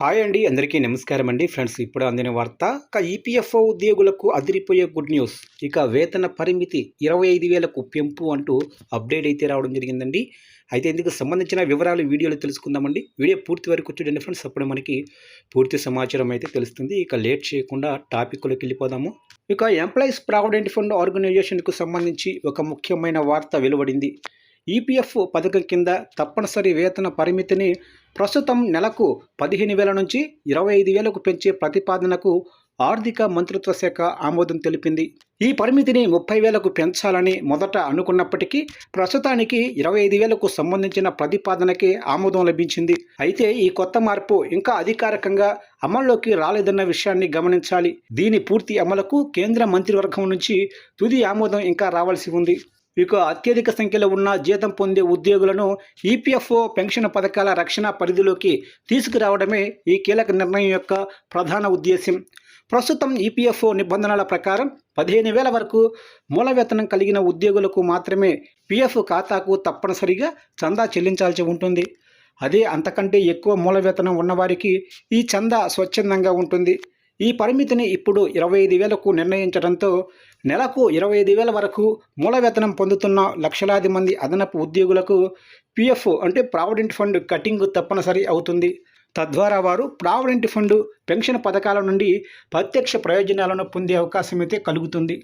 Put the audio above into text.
Hi అండి. అందరికీ నమస్కారం అండి. ఫ్రెండ్స్, ఇప్పుడు అందిన వార్త. ఈపీఎఫ్ఓ ఉద్యోగులకు అదిరిపోయే గుడ్ న్యూస్. ఇక వేతన పరిమితి 25,000కు పెంపు అంటూ అప్డేట్ అయితే రావడం జరిగిందండి. అయితే ఇందుకు సంబంధించిన వివరాలు వీడియోలో తెలుసుకుందామండి. వీడియో పూర్తి వరకు చూడండి ఫ్రెండ్స్. అప్పుడు మనకి పూర్తి సమాచారం అయితే తెలుస్తుంది. ఇక లేట్ చేయకుండా టాపిక్లోకి వెళ్ళిపోదాము. ఇక ఎంప్లాయీస్ ప్రావిడెంట్ ఫండ్ ఆర్గనైజేషన్కు సంబంధించి ఒక ముఖ్యమైన వార్త వెలువడింది. ఈపీఎఫ్ పథకం కింద తప్పనిసరి వేతన పరిమితిని ప్రస్తుతం నెలకు 15,000 నుంచి 25,000కు పెంచే ప్రతిపాదనకు ఆర్థిక మంత్రిత్వ శాఖ ఆమోదం తెలిపింది. ఈ పరిమితిని 30,000కు పెంచాలని మొదట అనుకున్నప్పటికీ ప్రస్తుతానికి 25,000కు సంబంధించిన ప్రతిపాదనకి ఆమోదం లభించింది. అయితే ఈ కొత్త మార్పు ఇంకా అధికారికంగా అమల్లోకి రాలేదన్న విషయాన్ని గమనించాలి. దీని పూర్తి అమలుకు కేంద్ర మంత్రివర్గం నుంచి తుది ఆమోదం ఇంకా రావాల్సి ఉంది. ఇక అత్యధిక సంఖ్యలో ఉన్న జీతం పొందే ఉద్యోగులను ఈపీఎఫ్ఓ పెన్షన్ పథకాల రక్షణ పరిధిలోకి తీసుకురావడమే ఈ కీలక నిర్ణయం యొక్క ప్రధాన ఉద్దేశం. ప్రస్తుతం ఈపీఎఫ్ఓ నిబంధనల ప్రకారం 15,000 వరకు మూల వేతనం కలిగిన ఉద్యోగులకు మాత్రమే పీఎఫ్ ఖాతాకు తప్పనిసరిగా చందా చెల్లించాల్సి ఉంటుంది. అదే అంతకంటే ఎక్కువ మూల వేతనం ఉన్నవారికి ఈ చందా స్వచ్ఛందంగా ఉంటుంది. ఈ పరిమితిని ఇప్పుడు 25,000కు నిర్ణయించడంతో నెలకు 25,000 వరకు మూల వేతనం పొందుతున్న లక్షలాది మంది అదనపు ఉద్యోగులకు పీఎఫ్ అంటే ప్రావిడెంట్ ఫండ్ కటింగ్ తప్పనిసరి అవుతుంది. తద్వారా వారు ప్రావిడెంట్ ఫండ్ పెన్షన్ పథకాల నుండి ప్రత్యక్ష ప్రయోజనాలను పొందే అవకాశం అయితే కలుగుతుంది.